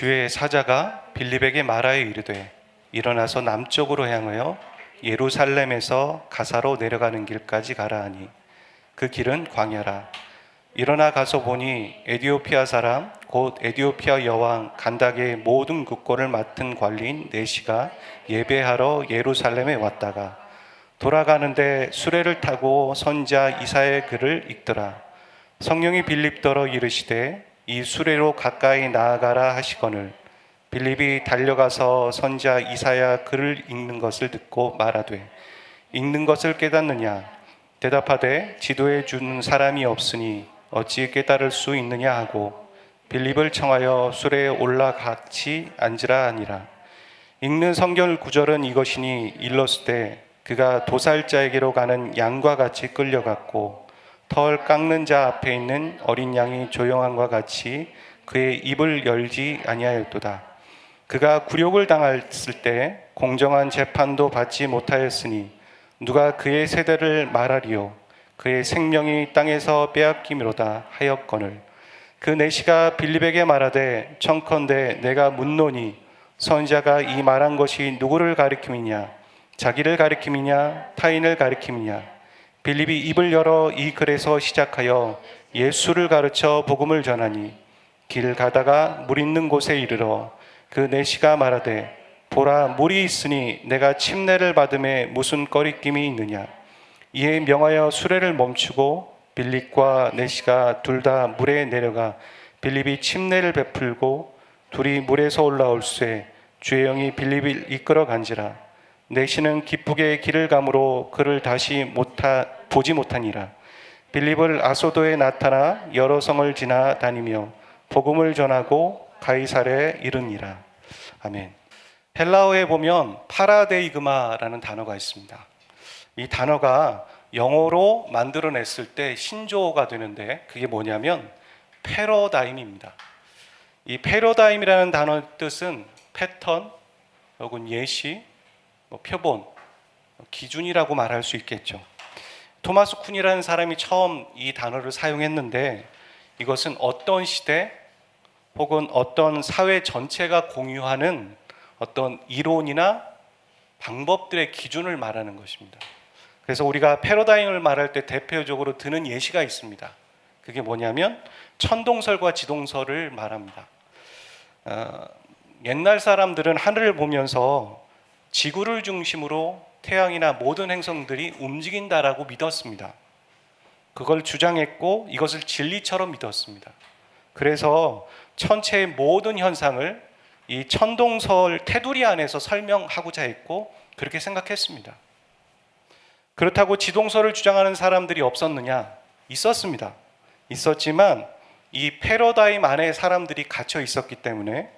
주의 사자가 빌립에게 말하여 이르되 일어나서 남쪽으로 향하여 예루살렘에서 가사로 내려가는 길까지 가라 하니 그 길은 광야라. 일어나 가서 보니 에디오피아 사람 곧 에디오피아 여왕 간닥의 모든 국고를 맡은 관리인 네시가 예배하러 예루살렘에 왔다가 돌아가는데 수레를 타고 선지자 이사야의 글을 읽더라. 성령이 빌립더러 이르시되 이 수레로 가까이 나아가라 하시거늘 빌립이 달려가서 선지자 이사야 글을 읽는 것을 듣고 말하되 읽는 것을 깨닫느냐? 대답하되 지도해 준 사람이 없으니 어찌 깨달을 수 있느냐 하고 빌립을 청하여 수레에 올라 같이 앉으라 하니라. 읽는 성경 구절은 이것이니 일렀을 그가 도살자에게로 가는 양과 같이 끌려갔고 털 깎는 자 앞에 있는 어린 양이 조용함과 같이 그의 입을 열지 아니하였도다. 그가 굴욕을 당했을 때 공정한 재판도 받지 못하였으니 누가 그의 세대를 말하리요? 그의 생명이 땅에서 빼앗김이로다 하였거늘 그 내시가 빌립에게 말하되 청컨대 내가 묻노니 선지자가 이 말한 것이 누구를 가리킴이냐? 자기를 가리킴이냐? 타인을 가리킴이냐? 빌립이 입을 열어 이 글에서 시작하여 예수를 가르쳐 복음을 전하니 길 가다가 물 있는 곳에 이르러 그 내시가 말하되 보라 물이 있으니 내가 침례를 받음에 무슨 꺼리낌이 있느냐? 이에 명하여 수레를 멈추고 빌립과 내시가 둘 다 물에 내려가 빌립이 침례를 베풀고 둘이 물에서 올라올새 주의 영이 빌립을 이끌어 간지라. 내시는 기쁘게 길을 가므로 그를 다시 보지 못하니라. 빌립을 아소도에 나타나 여러 성을 지나 다니며 복음을 전하고 가이사랴에 이르니라. 아멘. 헬라어에 보면 파라데이그마라는 단어가 있습니다. 이 단어가 영어로 만들어냈을 때 신조어가 되는데 그게 뭐냐면 패러다임입니다. 이 패러다임이라는 단어의 뜻은 패턴 혹은 예시, 표본, 기준이라고 말할 수 있겠죠. 토마스 쿤이라는 사람이 처음 이 단어를 사용했는데 이것은 어떤 시대 혹은 어떤 사회 전체가 공유하는 어떤 이론이나 방법들의 기준을 말하는 것입니다. 그래서 우리가 패러다임을 말할 때 대표적으로 드는 예시가 있습니다. 그게 뭐냐면 천동설과 지동설을 말합니다. 옛날 사람들은 하늘을 보면서 지구를 중심으로 태양이나 모든 행성들이 움직인다라고 믿었습니다. 그걸 주장했고 이것을 진리처럼 믿었습니다. 그래서 천체의 모든 현상을 이 천동설 테두리 안에서 설명하고자 했고 그렇게 생각했습니다. 그렇다고 지동설을 주장하는 사람들이 없었느냐? 있었습니다. 있었지만 이 패러다임 안에 사람들이 갇혀 있었기 때문에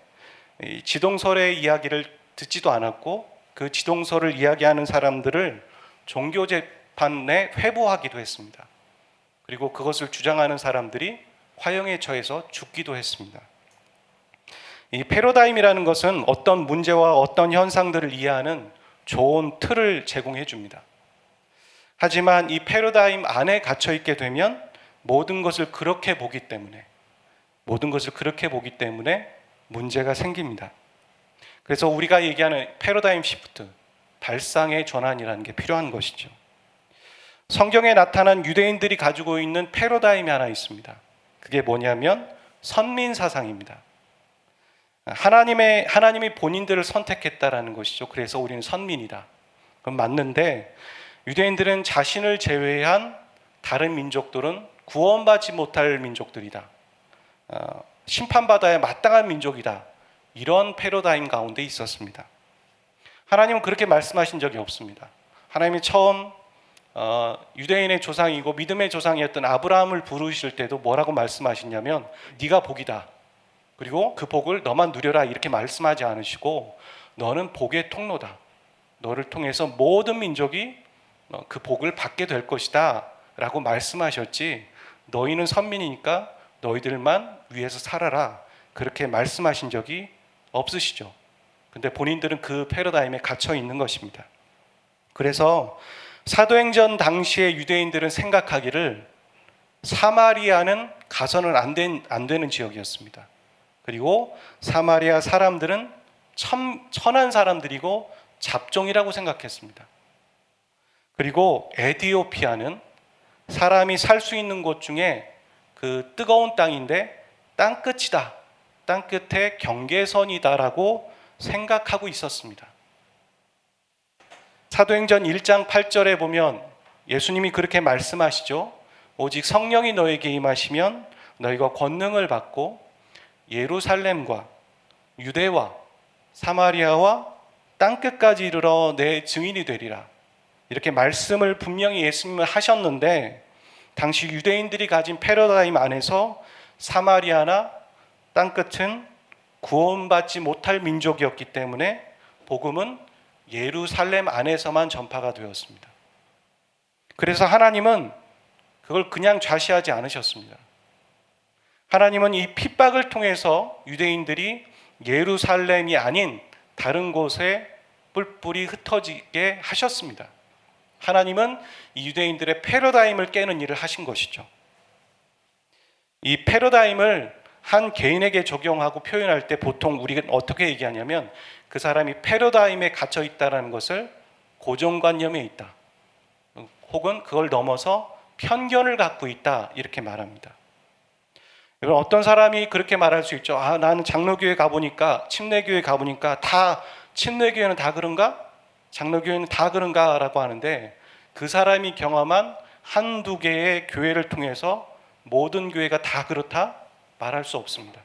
이 지동설의 이야기를 듣지도 않았고 그 지동설을 이야기하는 사람들을 종교재판에 회부하기도 했습니다. 그리고 그것을 주장하는 사람들이 화형에 처해서 죽기도 했습니다. 이 패러다임이라는 것은 어떤 문제와 어떤 현상들을 이해하는 좋은 틀을 제공해 줍니다. 하지만 이 패러다임 안에 갇혀 있게 되면 모든 것을 그렇게 보기 때문에 문제가 생깁니다. 그래서 우리가 얘기하는 패러다임 시프트, 발상의 전환이라는 게 필요한 것이죠. 성경에 나타난 유대인들이 가지고 있는 패러다임이 하나 있습니다. 그게 뭐냐면 선민 사상입니다. 하나님이 본인들을 선택했다라는 것이죠. 그래서 우리는 선민이다. 그건 맞는데 유대인들은 자신을 제외한 다른 민족들은 구원받지 못할 민족들이다. 심판받아야 마땅한 민족이다. 이런 패러다임 가운데 있었습니다. 하나님은 그렇게 말씀하신 적이 없습니다. 하나님이 처음 유대인의 조상이고 믿음의 조상이었던 아브라함을 부르실 때도 뭐라고 말씀하시냐면 네가 복이다. 그리고 그 복을 너만 누려라 이렇게 말씀하지 않으시고 너는 복의 통로다. 너를 통해서 모든 민족이 그 복을 받게 될 것이다 라고 말씀하셨지 너희는 선민이니까 너희들만 위에서 살아라 그렇게 말씀하신 적이 없으시죠. 근데 본인들은 그 패러다임에 갇혀 있는 것입니다. 그래서 사도행전 당시에 유대인들은 생각하기를 사마리아는 가서는 안 되는 지역이었습니다. 그리고 사마리아 사람들은 천한 사람들이고 잡종이라고 생각했습니다. 그리고 에티오피아는 사람이 살 수 있는 곳 중에 그 뜨거운 땅인데 땅끝이다, 땅끝의 경계선이다라고 생각하고 있었습니다. 사도행전 1장 8절에 보면 예수님이 그렇게 말씀하시죠. 오직 성령이 너에게 임하시면 너희가 권능을 받고 예루살렘과 유대와 사마리아와 땅끝까지 이르러 내 증인이 되리라. 이렇게 말씀을 분명히 예수님은 하셨는데, 당시 유대인들이 가진 패러다임 안에서 사마리아나 땅끝은 구원받지 못할 민족이었기 때문에 복음은 예루살렘 안에서만 전파가 되었습니다. 그래서 하나님은 그걸 그냥 좌시하지 않으셨습니다. 하나님은 이 핍박을 통해서 유대인들이 예루살렘이 아닌 다른 곳에 뿔뿔이 흩어지게 하셨습니다. 하나님은 이 유대인들의 패러다임을 깨는 일을 하신 것이죠. 이 패러다임을 한 개인에게 적용하고 표현할 때 보통 우리가 어떻게 얘기하냐면 그 사람이 패러다임에 갇혀 있다는 것을 고정관념에 있다, 혹은 그걸 넘어서 편견을 갖고 있다, 이렇게 말합니다. 여러분, 어떤 사람이 그렇게 말할 수 있죠. 나는 장로교회 가보니까, 침례교회 가보니까 다 침례교회는 다 그런가? 장로교회는 다 그런가? 라고 하는데, 그 사람이 경험한 한두 개의 교회를 통해서 모든 교회가 다 그렇다? 말할 수 없습니다.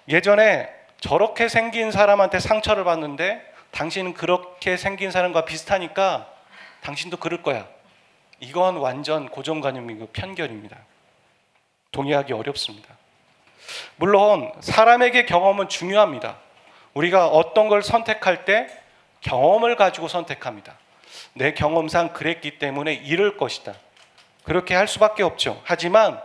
예전에 저렇게 생긴 사람한테 상처를 받는데 당신은 그렇게 생긴 사람과 비슷하니까 당신도 그럴 거야. 이건 완전 고정관념이고 편견입니다. 동의하기 어렵습니다. 물론 사람에게 경험은 중요합니다. 우리가 어떤 걸 선택할 때 경험을 가지고 선택합니다. 내 경험상 그랬기 때문에 이럴 것이다, 그렇게 할 수밖에 없죠. 하지만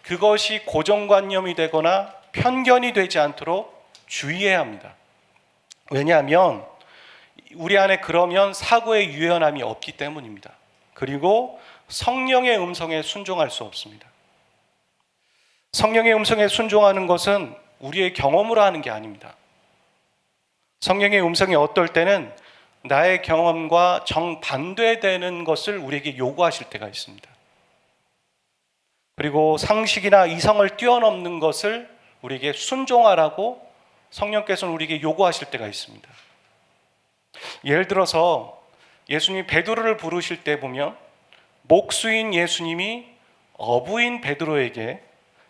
그것이 고정관념이 되거나 편견이 되지 않도록 주의해야 합니다. 왜냐하면 우리 안에 그러면 사고의 유연함이 없기 때문입니다. 그리고 성령의 음성에 순종할 수 없습니다. 성령의 음성에 순종하는 것은 우리의 경험으로 하는 게 아닙니다. 성령의 음성이 어떨 때는 나의 경험과 정반대되는 것을 우리에게 요구하실 때가 있습니다. 그리고 상식이나 이성을 뛰어넘는 것을 우리에게 순종하라고 성령께서는 우리에게 요구하실 때가 있습니다. 예를 들어서 예수님이 베드로를 부르실 때 보면 목수인 예수님이 어부인 베드로에게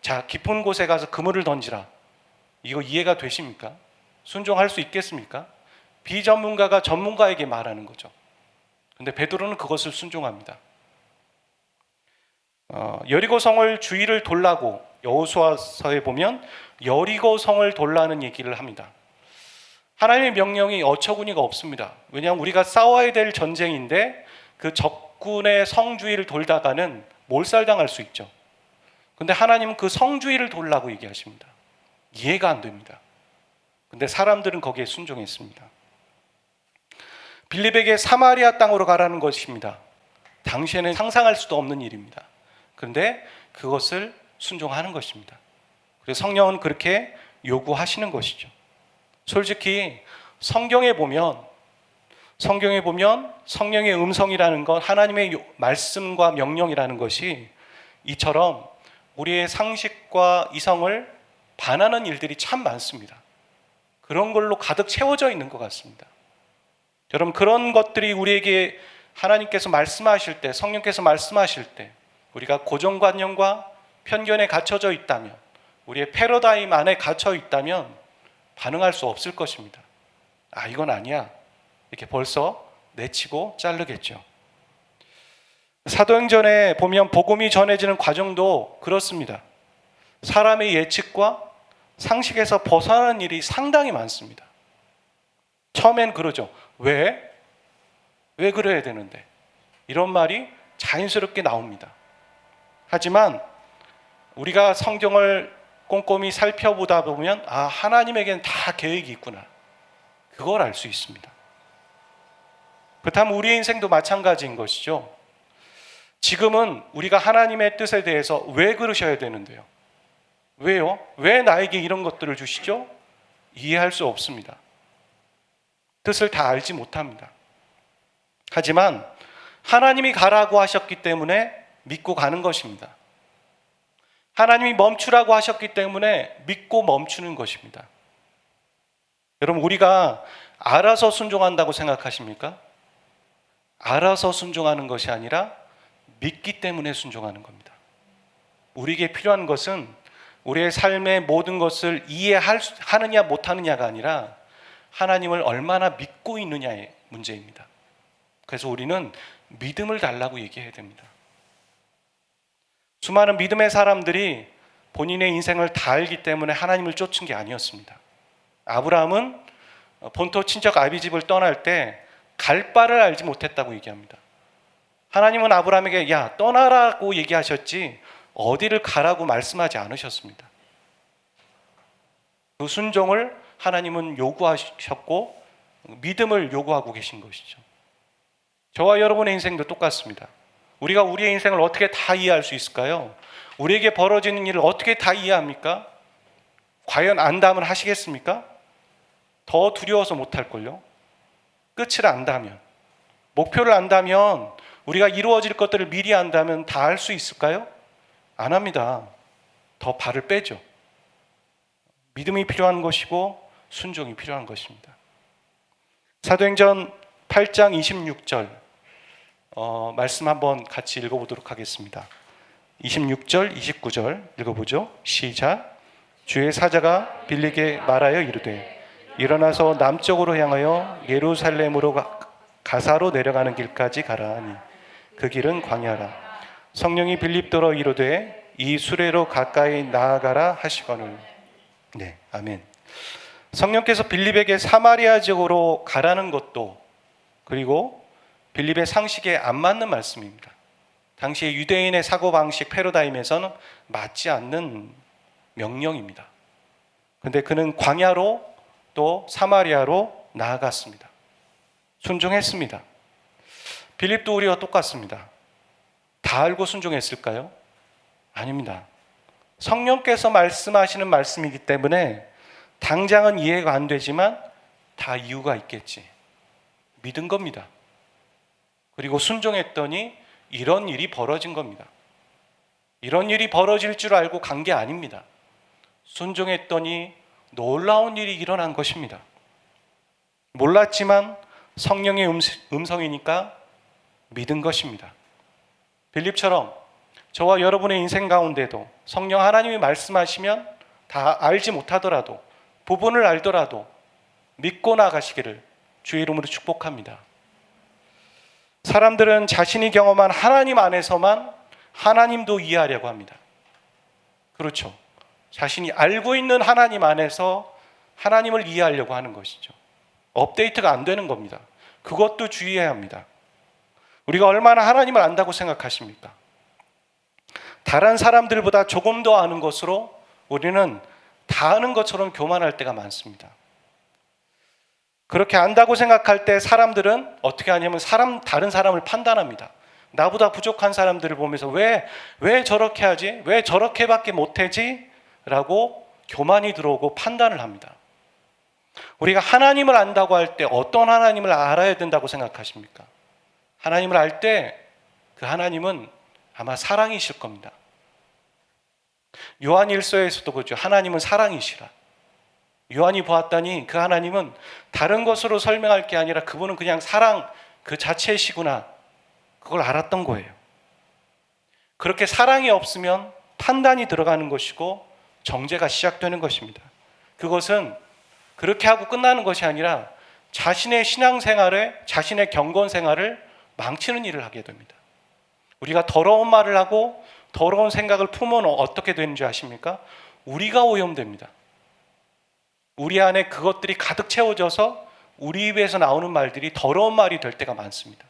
자, 깊은 곳에 가서 그물을 던지라, 이거 이해가 되십니까? 순종할 수 있겠습니까? 비전문가가 전문가에게 말하는 거죠. 근데 베드로는 그것을 순종합니다. 여리고성을 주위를 돌라고 여호수아서에 보면 여리고성을 돌라는 얘기를 합니다. 하나님의 명령이 어처구니가 없습니다. 왜냐하면 우리가 싸워야 될 전쟁인데 그 적군의 성 주위를 돌다가는 몰살당할 수 있죠. 근데 하나님은 그 성 주위를 돌라고 얘기하십니다. 이해가 안 됩니다. 근데 사람들은 거기에 순종했습니다. 빌립에게 사마리아 땅으로 가라는 것입니다. 당시에는 상상할 수도 없는 일입니다. 그런데 그것을 순종하는 것입니다. 그래서 성령은 그렇게 요구하시는 것이죠. 솔직히 성경에 보면 성령의 음성이라는 건 하나님의 말씀과 명령이라는 것이 이처럼 우리의 상식과 이성을 반하는 일들이 참 많습니다. 그런 걸로 가득 채워져 있는 것 같습니다. 여러분, 그런 것들이 우리에게 하나님께서 말씀하실 때, 성령께서 말씀하실 때 우리가 고정관념과 편견에 갇혀져 있다면, 우리의 패러다임 안에 갇혀 있다면 반응할 수 없을 것입니다. 이건 아니야, 이렇게 벌써 내치고 자르겠죠. 사도행전에 보면 복음이 전해지는 과정도 그렇습니다. 사람의 예측과 상식에서 벗어나는 일이 상당히 많습니다. 처음엔 그러죠. 왜 그래야 되는데? 이런 말이 자연스럽게 나옵니다. 하지만 우리가 성경을 꼼꼼히 살펴보다 보면 하나님에게는 다 계획이 있구나, 그걸 알 수 있습니다. 그렇다면 우리의 인생도 마찬가지인 것이죠. 지금은 우리가 하나님의 뜻에 대해서 왜 그러셔야 되는데요? 왜요? 왜 나에게 이런 것들을 주시죠? 이해할 수 없습니다. 뜻을 다 알지 못합니다. 하지만 하나님이 가라고 하셨기 때문에 믿고 가는 것입니다. 하나님이 멈추라고 하셨기 때문에 믿고 멈추는 것입니다. 여러분, 우리가 알아서 순종한다고 생각하십니까? 알아서 순종하는 것이 아니라 믿기 때문에 순종하는 겁니다. 우리에게 필요한 것은 우리의 삶의 모든 것을 이해하느냐 못하느냐가 아니라 하나님을 얼마나 믿고 있느냐의 문제입니다. 그래서 우리는 믿음을 달라고 얘기해야 됩니다. 수많은 믿음의 사람들이 본인의 인생을 다 알기 때문에 하나님을 쫓은 게 아니었습니다. 아브라함은 본토 친척 아비집을 떠날 때 갈 바를 알지 못했다고 얘기합니다. 하나님은 아브라함에게 야 떠나라고 얘기하셨지 어디를 가라고 말씀하지 않으셨습니다. 그 순종을 하나님은 요구하셨고 믿음을 요구하고 계신 것이죠. 저와 여러분의 인생도 똑같습니다. 우리가 우리의 인생을 어떻게 다 이해할 수 있을까요? 우리에게 벌어지는 일을 어떻게 다 이해합니까? 과연 안다면 하시겠습니까? 더 두려워서 못할걸요? 끝을 안다면, 목표를 안다면, 우리가 이루어질 것들을 미리 안다면 다 할 수 있을까요? 안 합니다. 더 발을 빼죠. 믿음이 필요한 것이고 순종이 필요한 것입니다. 사도행전 8장 26절 말씀 한번 같이 읽어보도록 하겠습니다. 26절, 29절 읽어보죠. 시작. 주의 사자가 빌리게 말하여 이르되 일어나서 남쪽으로 향하여 예루살렘으로 가사로 내려가는 길까지 가라 하니 그 길은 광야라. 성령이 빌립더러 이르되 이 수레로 가까이 나아가라 하시거늘. 네, 아멘. 성령께서 빌립에게 사마리아 지역으로 가라는 것도 그리고 빌립의 상식에 안 맞는 말씀입니다. 당시에 유대인의 사고방식 패러다임에서는 맞지 않는 명령입니다. 그런데 그는 광야로 또 사마리아로 나아갔습니다. 순종했습니다. 빌립도 우리와 똑같습니다. 다 알고 순종했을까요? 아닙니다. 성령께서 말씀하시는 말씀이기 때문에 당장은 이해가 안 되지만 다 이유가 있겠지. 믿은 겁니다. 그리고 순종했더니 이런 일이 벌어진 겁니다. 이런 일이 벌어질 줄 알고 간 게 아닙니다. 순종했더니 놀라운 일이 일어난 것입니다. 몰랐지만 성령의 음성이니까 믿은 것입니다. 빌립처럼 저와 여러분의 인생 가운데도 성령 하나님이 말씀하시면 다 알지 못하더라도 부분을 알더라도 믿고 나가시기를 주의 이름으로 축복합니다. 사람들은 자신이 경험한 하나님 안에서만 하나님도 이해하려고 합니다. 그렇죠. 자신이 알고 있는 하나님 안에서 하나님을 이해하려고 하는 것이죠. 업데이트가 안 되는 겁니다. 그것도 주의해야 합니다. 우리가 얼마나 하나님을 안다고 생각하십니까? 다른 사람들보다 조금 더 아는 것으로 우리는 다 아는 것처럼 교만할 때가 많습니다. 그렇게 안다고 생각할 때 사람들은 어떻게 하냐면 다른 사람을 판단합니다. 나보다 부족한 사람들을 보면서 왜 저렇게 하지? 왜 저렇게밖에 못하지? 라고 교만이 들어오고 판단을 합니다. 우리가 하나님을 안다고 할 때 어떤 하나님을 알아야 된다고 생각하십니까? 하나님을 알 때 그 하나님은 아마 사랑이실 겁니다. 요한일서에서도 그렇죠. 하나님은 사랑이시라. 요한이 보았더니 그 하나님은 다른 것으로 설명할 게 아니라 그분은 그냥 사랑 그 자체이시구나. 그걸 알았던 거예요. 그렇게 사랑이 없으면 판단이 들어가는 것이고 정죄가 시작되는 것입니다. 그것은 그렇게 하고 끝나는 것이 아니라 자신의 신앙생활에 자신의 경건생활을 망치는 일을 하게 됩니다. 우리가 더러운 말을 하고 더러운 생각을 품으면 어떻게 되는지 아십니까? 우리가 오염됩니다. 우리 안에 그것들이 가득 채워져서 우리 입에서 나오는 말들이 더러운 말이 될 때가 많습니다.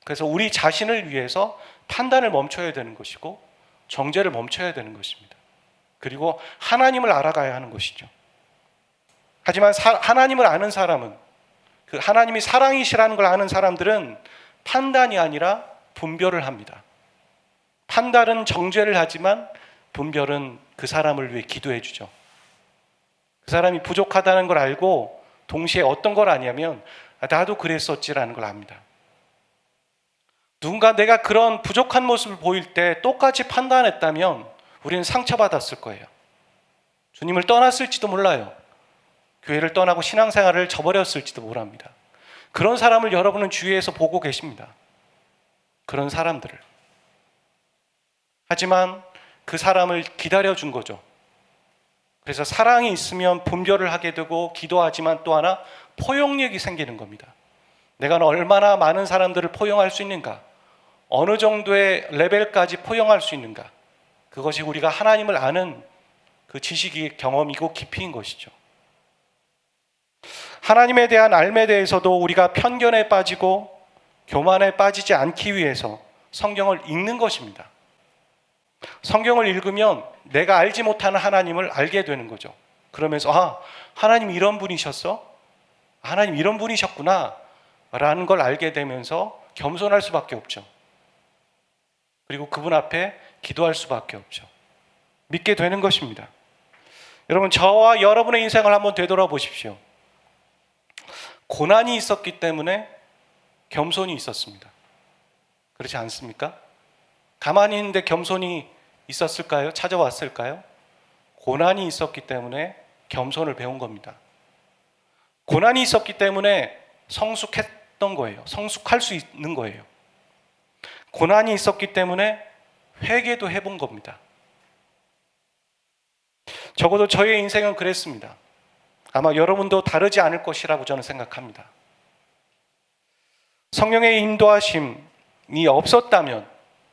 그래서 우리 자신을 위해서 판단을 멈춰야 되는 것이고 정죄를 멈춰야 되는 것입니다. 그리고 하나님을 알아가야 하는 것이죠. 하지만 하나님을 아는 사람은 그 하나님이 사랑이시라는 걸 아는 사람들은 판단이 아니라 분별을 합니다. 판단은 정죄를 하지만 분별은 그 사람을 위해 기도해 주죠. 그 사람이 부족하다는 걸 알고 동시에 어떤 걸 아냐면 나도 그랬었지라는 걸 압니다. 누군가 내가 그런 부족한 모습을 보일 때 똑같이 판단했다면 우리는 상처받았을 거예요. 주님을 떠났을지도 몰라요. 교회를 떠나고 신앙생활을 저버렸을지도 모릅니다. 그런 사람을 여러분은 주위에서 보고 계십니다. 그런 사람들을. 하지만 그 사람을 기다려준 거죠. 그래서 사랑이 있으면 분별을 하게 되고 기도하지만 또 하나 포용력이 생기는 겁니다. 내가 얼마나 많은 사람들을 포용할 수 있는가, 어느 정도의 레벨까지 포용할 수 있는가, 그것이 우리가 하나님을 아는 그 지식이 경험이고 깊이인 것이죠. 하나님에 대한 알에 대해서도 우리가 편견에 빠지고 교만에 빠지지 않기 위해서 성경을 읽는 것입니다. 성경을 읽으면 내가 알지 못하는 하나님을 알게 되는 거죠. 그러면서 하나님 이런 분이셨어? 하나님 이런 분이셨구나 라는 걸 알게 되면서 겸손할 수밖에 없죠. 그리고 그분 앞에 기도할 수밖에 없죠. 믿게 되는 것입니다. 여러분, 저와 여러분의 인생을 한번 되돌아보십시오. 고난이 있었기 때문에 겸손이 있었습니다. 그렇지 않습니까? 가만히 있는데 겸손이 있었을까요? 찾아왔을까요? 고난이 있었기 때문에 겸손을 배운 겁니다. 고난이 있었기 때문에 성숙했던 거예요. 성숙할 수 있는 거예요. 고난이 있었기 때문에 회개도 해본 겁니다. 적어도 저의 인생은 그랬습니다. 아마 여러분도 다르지 않을 것이라고 저는 생각합니다. 성령의 인도하심이 없었다면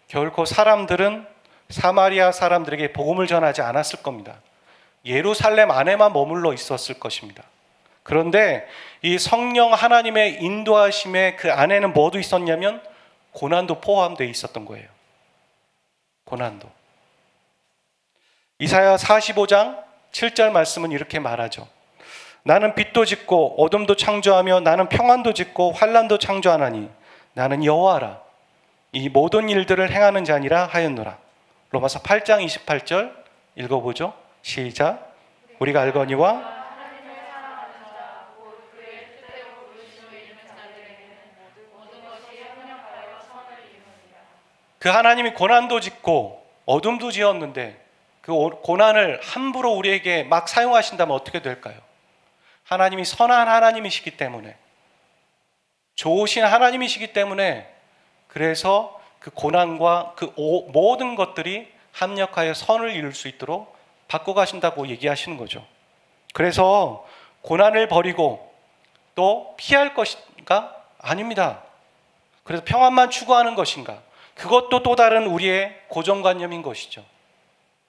결코 사람들은 사마리아 사람들에게 복음을 전하지 않았을 겁니다. 예루살렘 안에만 머물러 있었을 것입니다. 그런데 이 성령 하나님의 인도하심의 그 안에는 뭐도 있었냐면 고난도 포함되어 있었던 거예요. 고난도. 이사야 45장 7절 말씀은 이렇게 말하죠. 나는 빛도 짓고 어둠도 창조하며 나는 평안도 짓고 환난도 창조하나니 나는 여호와라. 이 모든 일들을 행하는 자니라 하였노라. 로마서 8장 28절 읽어보죠. 시작. 우리가 알거니와 그 하나님이 고난도 짓고 어둠도 지었는데 그 고난을 함부로 우리에게 막 사용하신다면 어떻게 될까요? 하나님이 선한 하나님이시기 때문에, 좋으신 하나님이시기 때문에, 그래서 그 고난과 그 모든 것들이 합력하여 선을 이룰 수 있도록 바꿔가신다고 얘기하시는 거죠. 그래서 고난을 버리고 또 피할 것인가? 아닙니다. 그래서 평안만 추구하는 것인가? 그것도 또 다른 우리의 고정관념인 것이죠.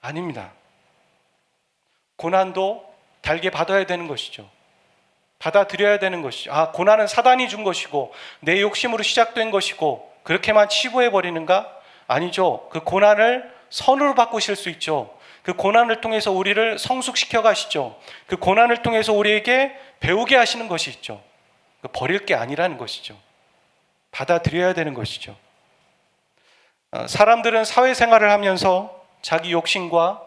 아닙니다. 고난도 달게 받아야 되는 것이죠. 받아들여야 되는 것이죠. 고난은 사단이 준 것이고 내 욕심으로 시작된 것이고 그렇게만 치부해버리는가? 아니죠. 그 고난을 선으로 바꾸실 수 있죠. 그 고난을 통해서 우리를 성숙시켜 가시죠. 그 고난을 통해서 우리에게 배우게 하시는 것이 있죠. 버릴 게 아니라는 것이죠. 받아들여야 되는 것이죠. 사람들은 사회생활을 하면서 자기 욕심과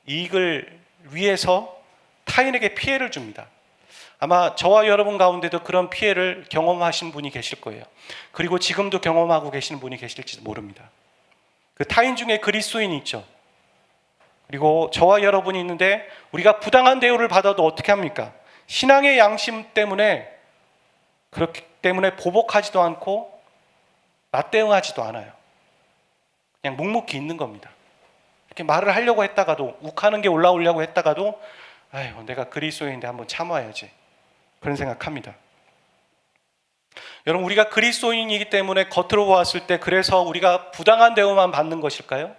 이익을 위해서 타인에게 피해를 줍니다. 아마 저와 여러분 가운데도 그런 피해를 경험하신 분이 계실 거예요. 그리고 지금도 경험하고 계시는 분이 계실지도 모릅니다. 그 타인 중에 그리스도인이 있죠. 그리고 저와 여러분이 있는데 우리가 부당한 대우를 받아도 어떻게 합니까? 신앙의 양심 때문에, 그렇기 때문에 보복하지도 않고 맞대응하지도 않아요. 그냥 묵묵히 있는 겁니다. 이렇게 말을 하려고 했다가도, 욱하는 게 올라오려고 했다가도 아유, 내가 그리스도인인데 한번 참아야지, 그런 생각합니다. 여러분, 우리가 그리스도인이기 때문에 겉으로 보았을 때 그래서 우리가 부당한 대우만 받는 것일까요?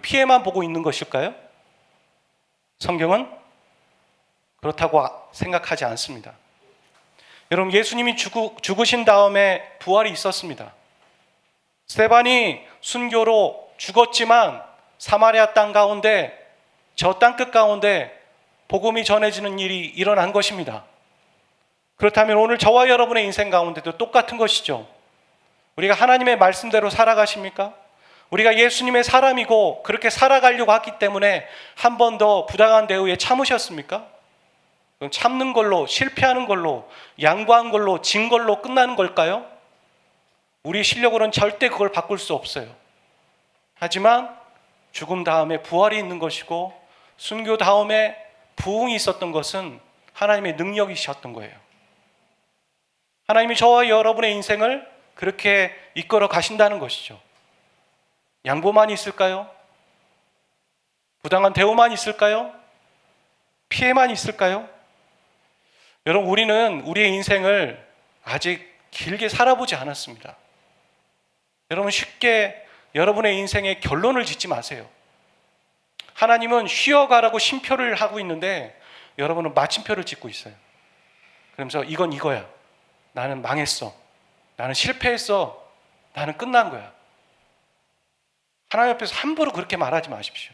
피해만 보고 있는 것일까요? 성경은 그렇다고 생각하지 않습니다. 여러분, 예수님이 죽으신 다음에 부활이 있었습니다. 스데반이 순교로 죽었지만 사마리아 땅 가운데, 저 땅끝 가운데 복음이 전해지는 일이 일어난 것입니다. 그렇다면 오늘 저와 여러분의 인생 가운데도 똑같은 것이죠. 우리가 하나님의 말씀대로 살아가십니까? 우리가 예수님의 사람이고 그렇게 살아가려고 했기 때문에 한 번 더 부당한 대우에 참으셨습니까? 참는 걸로, 실패하는 걸로, 양보한 걸로, 진 걸로 끝나는 걸까요? 우리 실력으로는 절대 그걸 바꿀 수 없어요. 하지만 죽음 다음에 부활이 있는 것이고 순교 다음에 부흥이 있었던 것은 하나님의 능력이셨던 거예요. 하나님이 저와 여러분의 인생을 그렇게 이끌어 가신다는 것이죠. 양보만 있을까요? 부당한 대우만 있을까요? 피해만 있을까요? 여러분, 우리는 우리의 인생을 아직 길게 살아보지 않았습니다. 여러분, 쉽게 여러분의 인생의 결론을 짓지 마세요. 하나님은 쉬어가라고 쉼표를 하고 있는데 여러분은 마침표를 짓고 있어요. 그러면서 이건 이거야. 나는 망했어. 나는 실패했어. 나는 끝난 거야. 하나님 앞에서 함부로 그렇게 말하지 마십시오.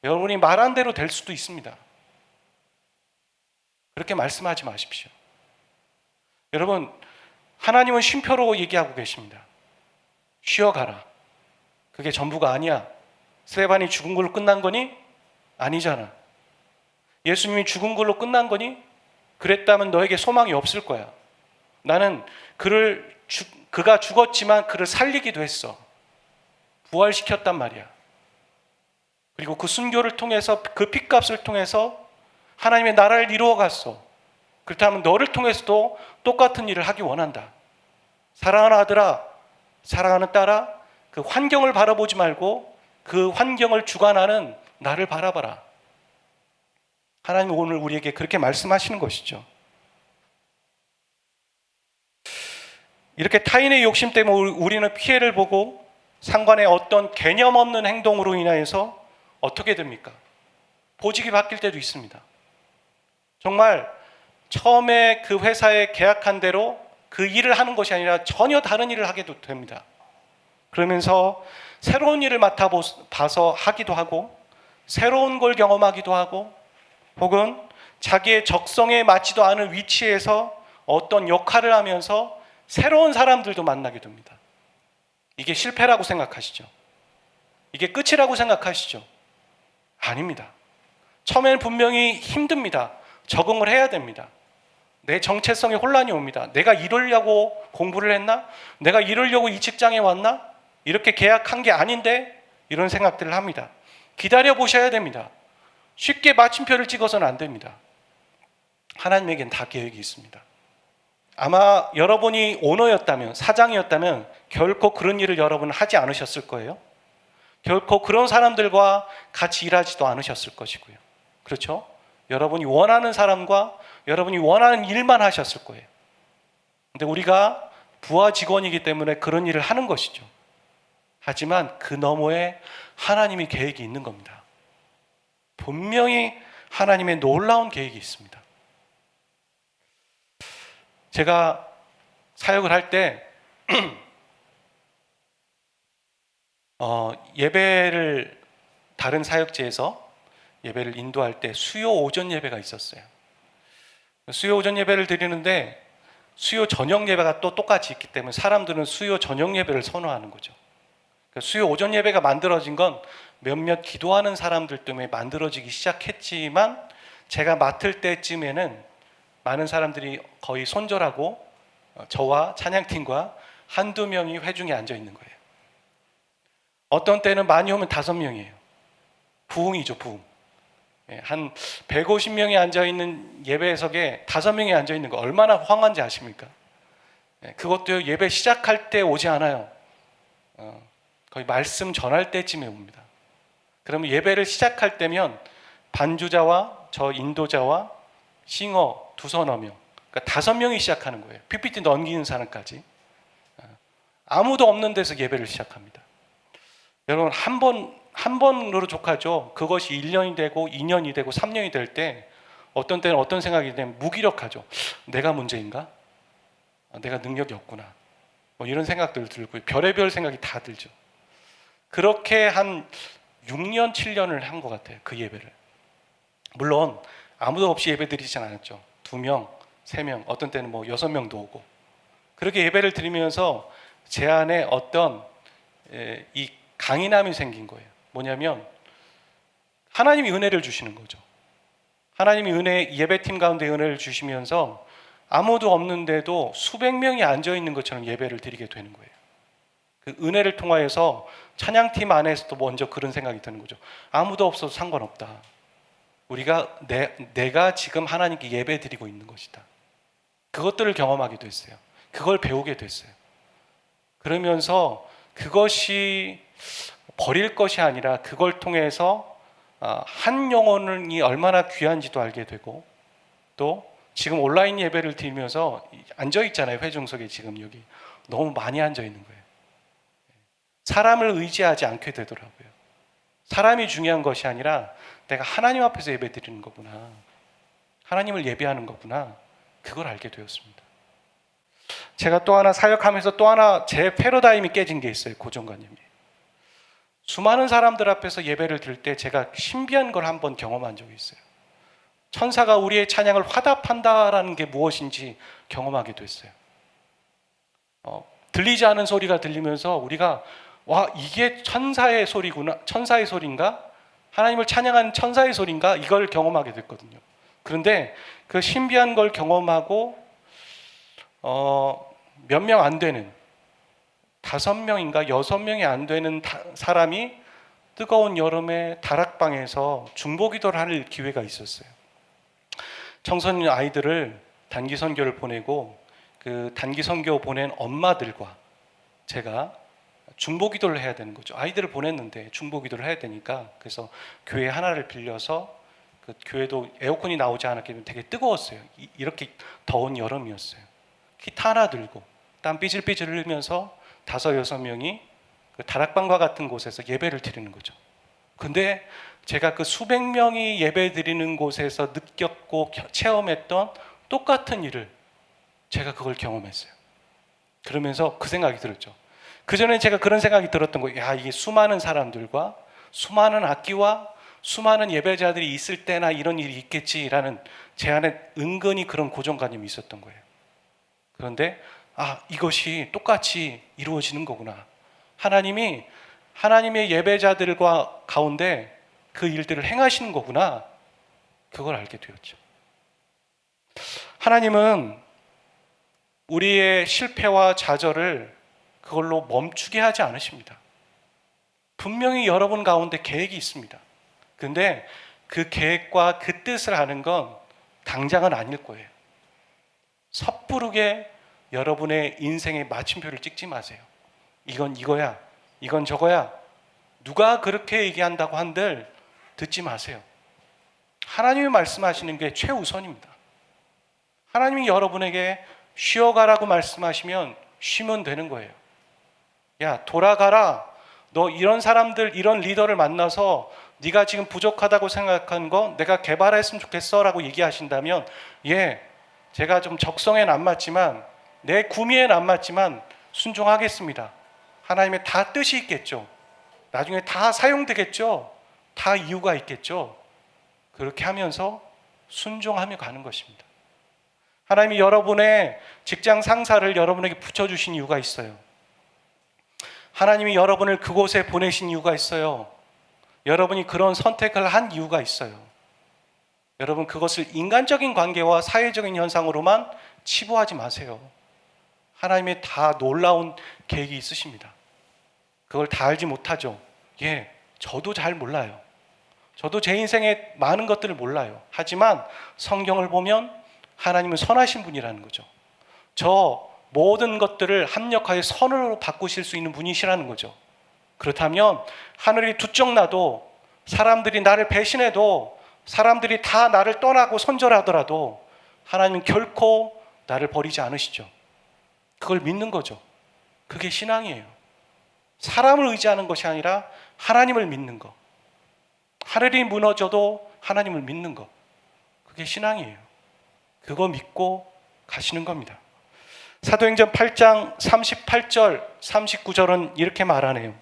여러분이 말한 대로 될 수도 있습니다. 그렇게 말씀하지 마십시오. 여러분, 하나님은 쉼표로 얘기하고 계십니다. 쉬어가라. 그게 전부가 아니야. 스데반이 죽은 걸로 끝난 거니? 아니잖아. 예수님이 죽은 걸로 끝난 거니? 그랬다면 너에게 소망이 없을 거야. 나는 그가 죽었지만 그를 살리기도 했어. 부활시켰단 말이야. 그리고 그 순교를 통해서, 그 핏값을 통해서 하나님의 나라를 이루어 갔어. 그렇다면 너를 통해서도 똑같은 일을 하기 원한다. 사랑하는 아들아, 사랑하는 딸아, 그 환경을 바라보지 말고 그 환경을 주관하는 나를 바라봐라. 하나님은 오늘 우리에게 그렇게 말씀하시는 것이죠. 이렇게 타인의 욕심 때문에 우리는 피해를 보고 상관의 어떤 개념 없는 행동으로 인하여서 어떻게 됩니까? 보직이 바뀔 때도 있습니다. 정말 처음에 그 회사에 계약한 대로 그 일을 하는 것이 아니라 전혀 다른 일을 하게도 됩니다. 그러면서 새로운 일을 맡아봐서 하기도 하고 새로운 걸 경험하기도 하고 혹은 자기의 적성에 맞지도 않은 위치에서 어떤 역할을 하면서 새로운 사람들도 만나게 됩니다. 이게 실패라고 생각하시죠? 이게 끝이라고 생각하시죠? 아닙니다. 처음에는 분명히 힘듭니다. 적응을 해야 됩니다. 내 정체성에 혼란이 옵니다. 내가 이러려고 공부를 했나? 내가 이러려고 이 직장에 왔나? 이렇게 계약한 게 아닌데? 이런 생각들을 합니다. 기다려 보셔야 됩니다. 쉽게 마침표를 찍어서는 안 됩니다. 하나님에겐 다 계획이 있습니다. 아마 여러분이 오너였다면, 사장이었다면 결코 그런 일을 여러분은 하지 않으셨을 거예요. 결코 그런 사람들과 같이 일하지도 않으셨을 것이고요. 그렇죠? 여러분이 원하는 사람과 여러분이 원하는 일만 하셨을 거예요. 근데 우리가 부하 직원이기 때문에 그런 일을 하는 것이죠. 하지만 그 너머에 하나님의 계획이 있는 겁니다. 분명히 하나님의 놀라운 계획이 있습니다. 제가 사역을 할 때 예배를 다른 사역지에서 예배를 인도할 때 수요 오전 예배가 있었어요. 수요 오전 예배를 드리는데 수요 저녁 예배가 또 똑같이 있기 때문에 사람들은 수요 저녁 예배를 선호하는 거죠. 수요 오전 예배가 만들어진 건 몇몇 기도하는 사람들 때문에 만들어지기 시작했지만 제가 맡을 때쯤에는 많은 사람들이 거의 손절하고 저와 찬양팀과 한두 명이 회중에 앉아 있는 거예요. 어떤 때는 많이 오면 5명이에요. 부흥이죠, 부흥. 한 150명이 앉아있는 예배석에 5명이 앉아있는 거 얼마나 황한지 아십니까? 그것도 예배 시작할 때 오지 않아요. 거의 말씀 전할 때쯤에 옵니다. 그러면 예배를 시작할 때면 반주자와 저 인도자와 싱어 2-3명, 그러니까 5명이 시작하는 거예요. PPT 넘기는 사람까지. 아무도 없는 데서 예배를 시작합니다. 여러분, 한 번으로 족하죠. 그것이 1년이 되고 2년이 되고 3년이 될 때 어떤 때는 어떤 생각이 되면 무기력하죠. 내가 문제인가? 내가 능력이 없구나. 뭐 이런 생각들 들고 별의별 생각이 다 들죠. 그렇게 한 6년, 7년을 한 것 같아요. 그 예배를. 물론 아무도 없이 예배 드리진 않았죠. 2명, 3명, 어떤 때는 뭐 6명도 오고. 그렇게 예배를 드리면서 제 안에 어떤 이 강인함이 생긴 거예요. 뭐냐면 하나님이 은혜를 주시는 거죠. 하나님이 예배팀 가운데 은혜를 주시면서 아무도 없는데도 수백 명이 앉아 있는 것처럼 예배를 드리게 되는 거예요. 그 은혜를 통하여서 찬양팀 안에서도 먼저 그런 생각이 드는 거죠. 아무도 없어도 상관없다. 우리가 내가 지금 하나님께 예배 드리고 있는 것이다. 그것들을 경험하게 됐어요. 그걸 배우게 됐어요. 그러면서 그것이 버릴 것이 아니라 그걸 통해서 한 영혼이 얼마나 귀한지도 알게 되고, 또 지금 온라인 예배를 드리면서 앉아 있잖아요. 회중석에 지금 여기 너무 많이 앉아 있는 거예요. 사람을 의지하지 않게 되더라고요. 사람이 중요한 것이 아니라 내가 하나님 앞에서 예배 드리는 거구나, 하나님을 예배하는 거구나, 그걸 알게 되었습니다. 제가 또 하나 사역하면서 또 하나 제 패러다임이 깨진 게 있어요. 고정관념이. 수많은 사람들 앞에서 예배를 드릴 때 제가 신비한 걸 한번 경험한 적이 있어요. 천사가 우리의 찬양을 화답한다라는 게 무엇인지 경험하게 됐어요. 들리지 않은 소리가 들리면서 우리가 와, 이게 천사의 소리구나, 천사의 소리인가? 하나님을 찬양하는 천사의 소리인가? 이걸 경험하게 됐거든요. 그런데 그 신비한 걸 경험하고 몇 명 안 되는 5명인가 6명이 안 되는 사람이 뜨거운 여름에 다락방에서 중보기도를 할 기회가 있었어요. 청소년 아이들을 단기 선교를 보내고 그 단기 선교 보낸 엄마들과 제가 중보기도를 해야 되는 거죠. 아이들을 보냈는데 중보기도를 해야 되니까, 그래서 교회 하나를 빌려서 그 교회도 에어컨이 나오지 않았기 때문에 되게 뜨거웠어요. 이렇게 더운 여름이었어요. 기타 하나 들고 땀 삐질삐질 흘리면서 5, 6명이 그 다락방과 같은 곳에서 예배를 드리는 거죠. 근데 제가 그 수백 명이 예배 드리는 곳에서 느꼈고 체험했던 똑같은 일을 제가 그걸 경험했어요. 그러면서 그 생각이 들었죠. 그전에 제가 그런 생각이 들었던 거예요. 야, 이게 수많은 사람들과 수많은 악기와 수많은 예배자들이 있을 때나 이런 일이 있겠지라는 제 안에 은근히 그런 고정관념이 있었던 거예요. 그런데 이것이 똑같이 이루어지는 거구나. 하나님이 하나님의 예배자들과 가운데 그 일들을 행하시는 거구나. 그걸 알게 되었죠. 하나님은 우리의 실패와 좌절을 그걸로 멈추게 하지 않으십니다. 분명히 여러분 가운데 계획이 있습니다. 그런데 그 계획과 그 뜻을 아는 건 당장은 아닐 거예요. 섣부르게 여러분의 인생의 마침표를 찍지 마세요. 이건 이거야, 이건 저거야, 누가 그렇게 얘기한다고 한들 듣지 마세요. 하나님이 말씀하시는 게 최우선입니다. 하나님이 여러분에게 쉬어가라고 말씀하시면 쉬면 되는 거예요. 야, 돌아가라. 너 이런 사람들, 이런 리더를 만나서 네가 지금 부족하다고 생각한 거 내가 개발했으면 좋겠어 라고 얘기하신다면, 제가 좀 적성엔 안 맞지만, 내 구미엔 안 맞지만 순종하겠습니다. 하나님의 다 뜻이 있겠죠. 나중에 다 사용되겠죠. 다 이유가 있겠죠. 그렇게 하면서 순종하며 가는 것입니다. 하나님이 여러분의 직장 상사를 여러분에게 붙여주신 이유가 있어요. 하나님이 여러분을 그곳에 보내신 이유가 있어요. 여러분이 그런 선택을 한 이유가 있어요. 여러분, 그것을 인간적인 관계와 사회적인 현상으로만 치부하지 마세요. 하나님의 다 놀라운 계획이 있으십니다. 그걸 다 알지 못하죠. 저도 잘 몰라요. 저도 제 인생에 많은 것들을 몰라요. 하지만 성경을 보면 하나님은 선하신 분이라는 거죠. 저 모든 것들을 합력하여 선으로 바꾸실 수 있는 분이시라는 거죠. 그렇다면 하늘이 두쪽 나도, 사람들이 나를 배신해도, 사람들이 다 나를 떠나고 손절하더라도 하나님은 결코 나를 버리지 않으시죠. 그걸 믿는 거죠. 그게 신앙이에요. 사람을 의지하는 것이 아니라 하나님을 믿는 것. 하늘이 무너져도 하나님을 믿는 것. 그게 신앙이에요. 그거 믿고 가시는 겁니다. 사도행전 8장 38절 39절은 이렇게 말하네요.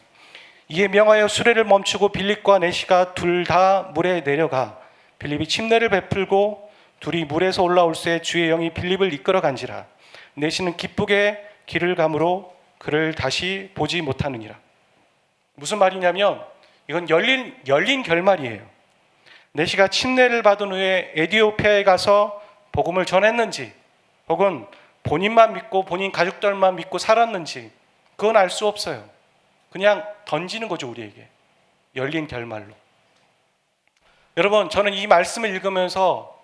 이에 명하여 수레를 멈추고 빌립과 내시가 둘 다 물에 내려가 빌립이 침례를 베풀고 둘이 물에서 올라올 새 주의 영이 빌립을 이끌어 간지라. 내시는 기쁘게 길을 가므로 그를 다시 보지 못하느니라. 무슨 말이냐면 이건 열린 결말이에요. 내시가 침례를 받은 후에 에디오피아에 가서 복음을 전했는지, 혹은 본인만 믿고 본인 가족들만 믿고 살았는지, 그건 알 수 없어요. 그냥 던지는 거죠, 우리에게. 열린 결말로. 여러분, 저는 이 말씀을 읽으면서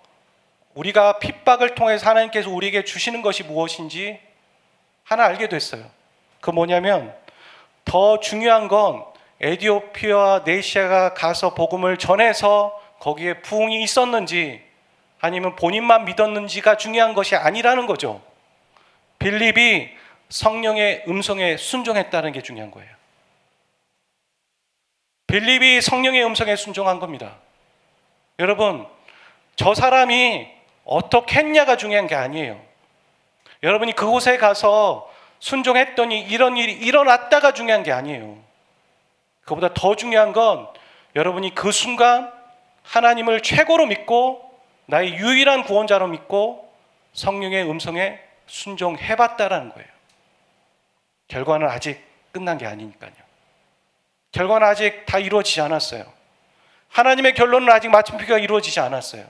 우리가 핍박을 통해서 하나님께서 우리에게 주시는 것이 무엇인지 하나 알게 됐어요. 그 뭐냐면, 더 중요한 건 에디오피아와 네시아가 가서 복음을 전해서 거기에 부흥이 있었는지 아니면 본인만 믿었는지가 중요한 것이 아니라는 거죠. 빌립이 성령의 음성에 순종했다는 게 중요한 거예요. 빌립이 성령의 음성에 순종한 겁니다. 여러분, 저 사람이 어떻게 했냐가 중요한 게 아니에요. 여러분이 그곳에 가서 순종했더니 이런 일이 일어났다가 중요한 게 아니에요. 그보다 더 중요한 건 여러분이 그 순간 하나님을 최고로 믿고 나의 유일한 구원자로 믿고 성령의 음성에 순종해봤다라는 거예요. 결과는 아직 끝난 게 아니니까요. 결과는 아직 다 이루어지지 않았어요. 하나님의 결론은 아직 마침표가 이루어지지 않았어요.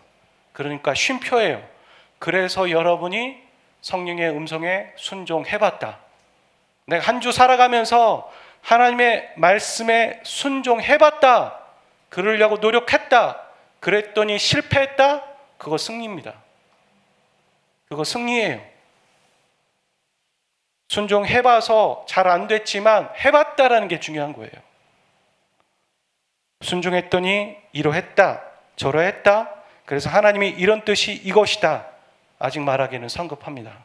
그러니까 쉼표예요. 그래서 여러분이 성령의 음성에 순종해봤다. 내가 한 주 살아가면서 하나님의 말씀에 순종해봤다. 그러려고 노력했다. 그랬더니 실패했다. 그거 승리입니다. 그거 승리예요. 순종해봐서 잘 안 됐지만 해봤다라는 게 중요한 거예요. 순종했더니 이러했다, 저러했다. 그래서 하나님이 이런 뜻이 이것이다. 아직 말하기는 성급합니다.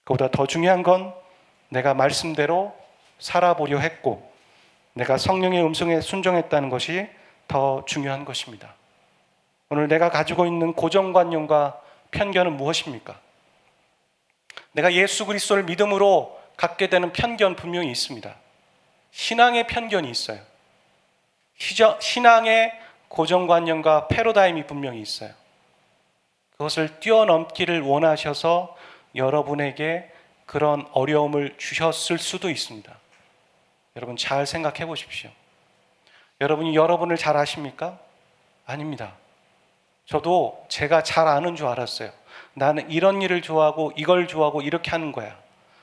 그보다 더 중요한 건 내가 말씀대로 살아보려 했고 내가 성령의 음성에 순종했다는 것이 더 중요한 것입니다. 오늘 내가 가지고 있는 고정관념과 편견은 무엇입니까? 내가 예수 그리스도를 믿음으로 갖게 되는 편견 분명히 있습니다. 신앙의 편견이 있어요. 신앙의 고정관념과 패러다임이 분명히 있어요. 그것을 뛰어넘기를 원하셔서 여러분에게 그런 어려움을 주셨을 수도 있습니다. 여러분 잘 생각해 보십시오. 여러분이 여러분을 잘 아십니까? 아닙니다. 저도 제가 잘 아는 줄 알았어요. 나는 이런 일을 좋아하고 이걸 좋아하고 이렇게 하는 거야.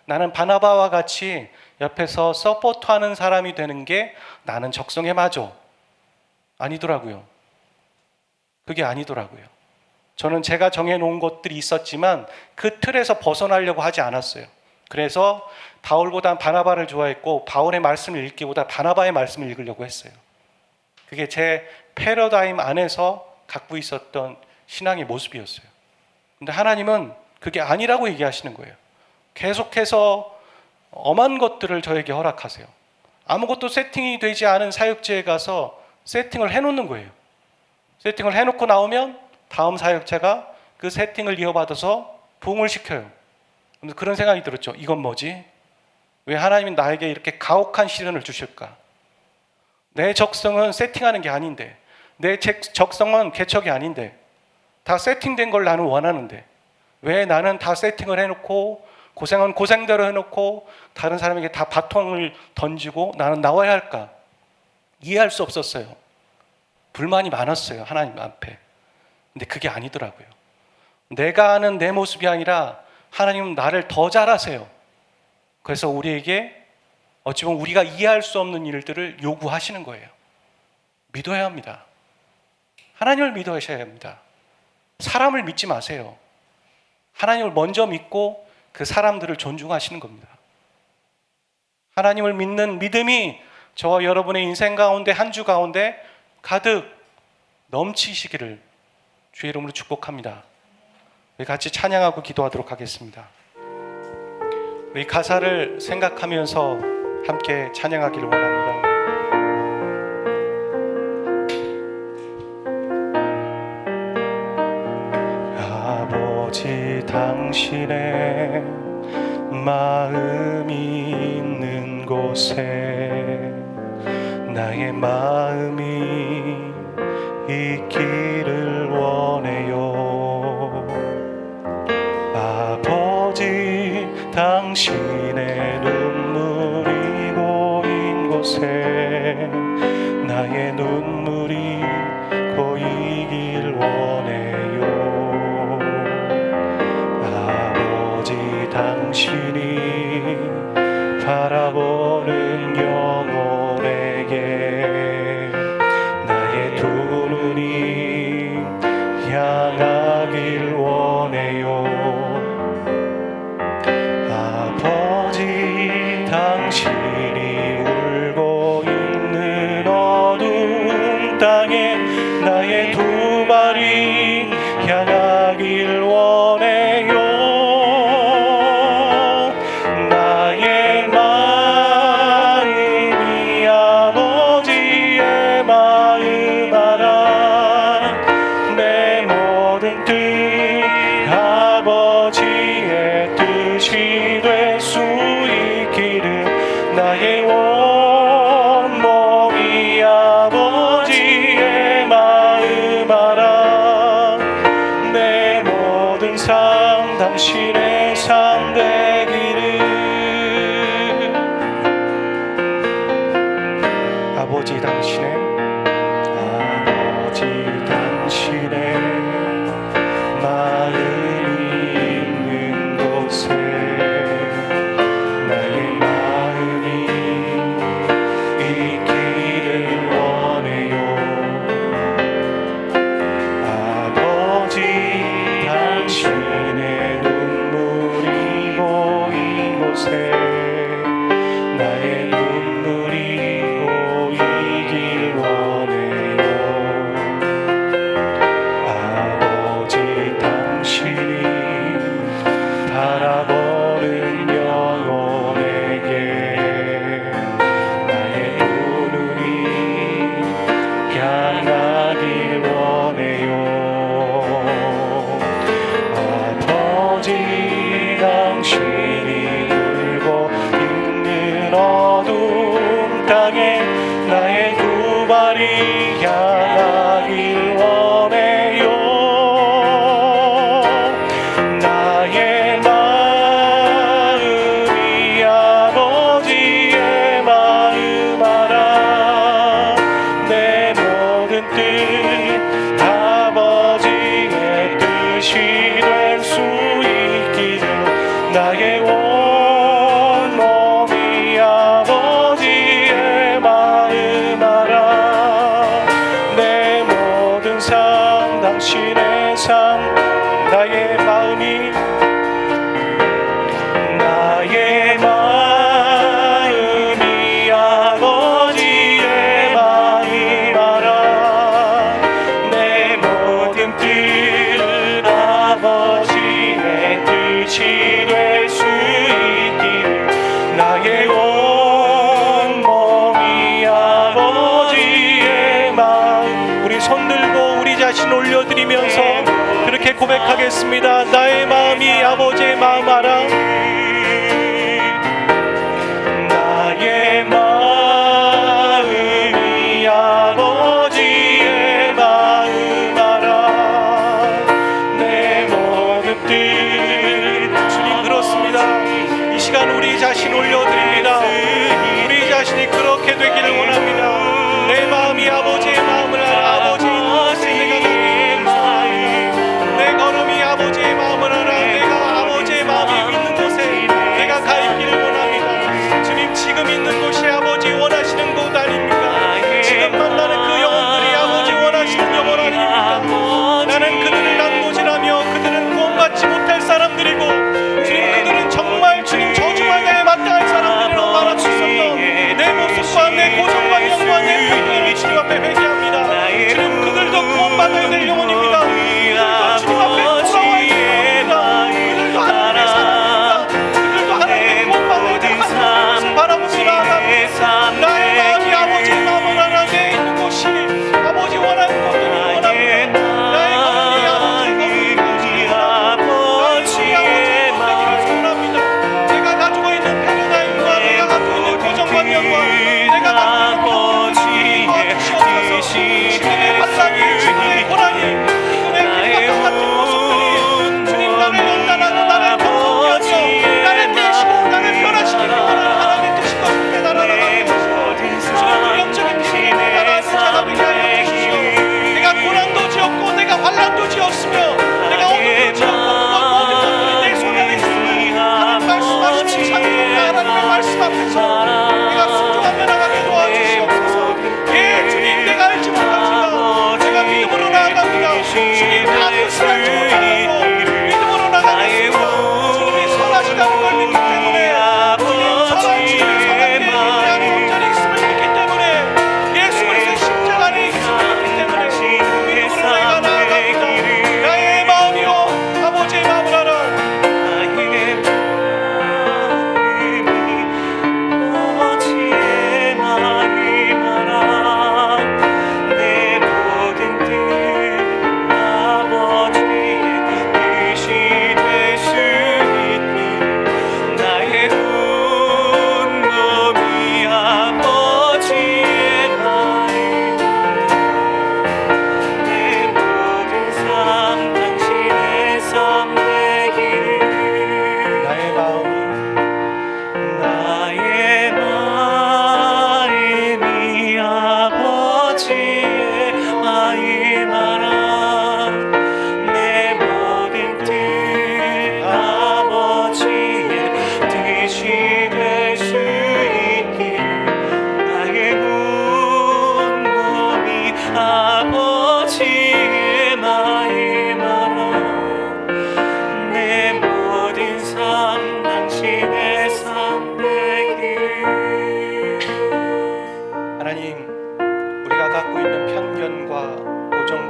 나는 바나바와 같이 옆에서 서포트하는 사람이 되는 게 나는 적성에 맞아. 아니더라고요. 그게 아니더라고요. 저는 제가 정해놓은 것들이 있었지만 그 틀에서 벗어나려고 하지 않았어요. 그래서 바울보다 바나바를 좋아했고 바울의 말씀을 읽기보다 바나바의 말씀을 읽으려고 했어요. 그게 제 패러다임 안에서 갖고 있었던 신앙의 모습이었어요. 근데 하나님은 그게 아니라고 얘기하시는 거예요. 계속해서 엄한 것들을 저에게 허락하세요. 아무것도 세팅이 되지 않은 사역지에 가서 세팅을 해놓는 거예요. 세팅을 해놓고 나오면 다음 사역자가 그 세팅을 이어받아서 부흥을 시켜요. 근데 그런 생각이 들었죠. 이건 뭐지? 왜 하나님이 나에게 이렇게 가혹한 시련을 주실까? 내 적성은 세팅하는 게 아닌데, 내 적성은 개척이 아닌데, 다 세팅된 걸 나는 원하는데 왜 나는 다 세팅을 해놓고 고생은 고생대로 해놓고 다른 사람에게 다 바통을 던지고 나는 나와야 할까? 이해할 수 없었어요. 불만이 많았어요, 하나님 앞에. 근데 그게 아니더라고요. 내가 아는 내 모습이 아니라 하나님은 나를 더 잘 아세요. 그래서 우리에게 어찌 보면 우리가 이해할 수 없는 일들을 요구하시는 거예요. 믿어야 합니다. 하나님을 믿으셔야 합니다. 사람을 믿지 마세요. 하나님을 먼저 믿고 그 사람들을 존중하시는 겁니다. 하나님을 믿는 믿음이 저와 여러분의 인생 가운데 한 주 가운데 가득 넘치시기를 주의 이름으로 축복합니다. 우리 같이 찬양하고 기도하도록 하겠습니다. 우리 가사를 생각하면서 함께 찬양하기를 원합니다. 아버지 당신의 마음이 있는 곳에 나의 마음이 있기를 원해요. 아버지 당신의 눈물이 고인 곳에 곳에 나의 눈물이 고이길 원해요. 아버지 당신이 바라보는 영혼에게 나의 두 눈이 향하길 원해요. 아버지 당신이 울고 있는 어두운 땅에 나의 두 발이 향하길 원해요. 나의 마음이 아버지의 마음 알아. 내 모든 뜻 아버지의 뜻이 될 수 있기를 나의 온몸이 아버지의 마음 알아. 내 모든 삶 당신의 삶 되기를. 아버지 당신의 마음이 있는 곳에 나의 마음이 있기를 원해요. 아버지 당신의 눈물이 고인 곳에 나의 눈물이 고이길 원해요. 아버지 당신이 바라보는 영혼에게 나의 두 눈이 향하길 원해요. 아버지 당신이 울고 있는 어두운 땅에 나의 두 발이 향하길 원해요. 나의 마음이 아버지의 마음 알아. 내 모든 뜻 아버지의 뜻이 될 수 있기를 나의 온몸이 아버지의 마음 알아. 내 모든 삶 당신의 삶. 나의 마음이 아버지의 마음 알아. 내 모든 뜻 아버지의 뜻이 될 수 있기를 나의 온몸이 아버지의 마음. 우리 손 들고 우리 자신 올려드리면서 그렇게 고백하겠습니다. 나의 마음이 아버지의 마음 알아. 나의 마음이 아버지의 마음 알아. 내 모든 뜻. 주님 그렇습니다. 이 시간 우리 자신 올려드립니다. 우리 자신이 그렇게 되기를 원합니다. 내 마음이 아버지의 마음을 알아. 아버지 내 걸음이 아버지의 마음을 알아. 내가 아버지의 마음이 있는 곳에 내가 가 있기를 원합니다. 주님 지금 있는 곳이 아버지 원하시는 곳 아닙니까? 지금 만나는 그 영혼들이 아버지 원하시는 영혼 아닙니까? 나는 그들을 난고지라며 그들은 구원받지 못할 사람들이고 주님 그들은 정말 주님 저주마냐에 마땅할 사람들이라고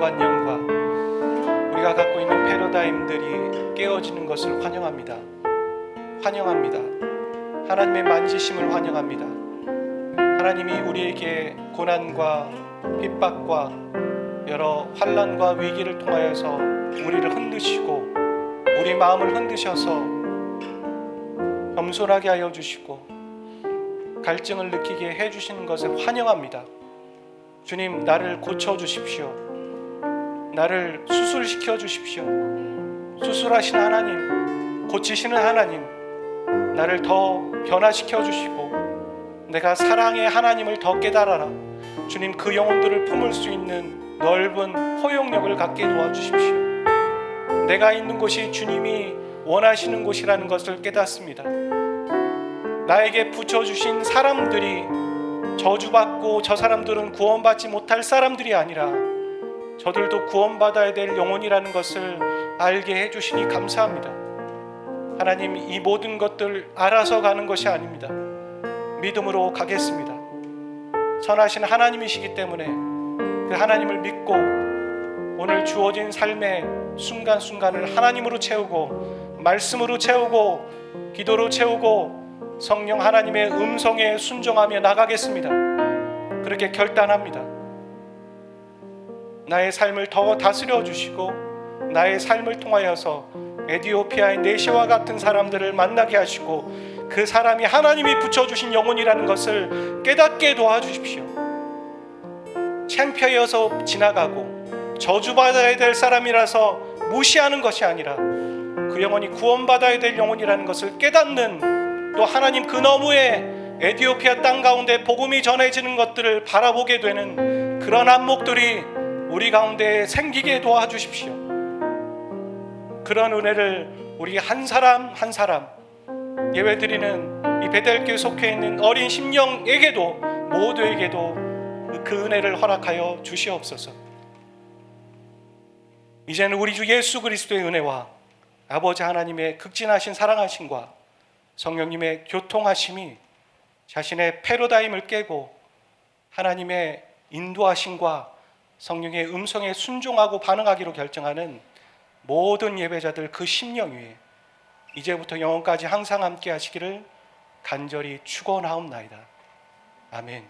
고정관념과 우리가 갖고 있는 패러다임들이 깨어지는 것을 환영합니다. 환영합니다. 하나님의 만지심을 환영합니다. 하나님이 우리에게 고난과 핍박과 여러 환난과 위기를 통하여서 우리를 흔드시고 우리 마음을 흔드셔서 겸손하게 하여 주시고 갈증을 느끼게 해주시는 것을 환영합니다. 주님, 나를 고쳐주십시오. 나를 수술시켜 주십시오. 수술하시는 하나님, 고치시는 하나님, 나를 더 변화시켜 주시고 내가 사랑의 하나님을 더 깨달아라. 주님, 그 영혼들을 품을 수 있는 넓은 포용력을 갖게 도와주십시오. 내가 있는 곳이 주님이 원하시는 곳이라는 것을 깨닫습니다. 나에게 붙여주신 사람들이 저주받고 저 사람들은 구원받지 못할 사람들이 아니라 저들도 구원받아야 될 영혼이라는 것을 알게 해주시니 감사합니다. 하나님, 이 모든 것들 알아서 가는 것이 아닙니다. 믿음으로 가겠습니다. 선하신 하나님이시기 때문에 그 하나님을 믿고 오늘 주어진 삶의 순간순간을 하나님으로 채우고 말씀으로 채우고 기도로 채우고 성령 하나님의 음성에 순종하며 나가겠습니다. 그렇게 결단합니다. 나의 삶을 더 다스려 주시고 나의 삶을 통하여서 에티오피아의 내시와 같은 사람들을 만나게 하시고 그 사람이 하나님이 붙여주신 영혼이라는 것을 깨닫게 도와주십시오. 창피해서 지나가고 저주받아야 될 사람이라서 무시하는 것이 아니라 그 영혼이 구원받아야 될 영혼이라는 것을 깨닫는, 또 하나님 그 너머에 에티오피아 땅 가운데 복음이 전해지는 것들을 바라보게 되는 그런 안목들이 우리 가운데 생기게 도와주십시오. 그런 은혜를 우리 한 사람 한 사람 예배드리는 이 베델교회 속해 있는 어린 심령에게도 모두에게도 그 은혜를 허락하여 주시옵소서. 이제는 우리 주 예수 그리스도의 은혜와 아버지 하나님의 극진하신 사랑하심과 성령님의 교통하심이 자신의 패러다임을 깨고 하나님의 인도하심과 성령의 음성에 순종하고 반응하기로 결정하는 모든 예배자들 그 심령 위에 이제부터 영원까지 항상 함께 하시기를 간절히 축원하옵나이다. 아멘.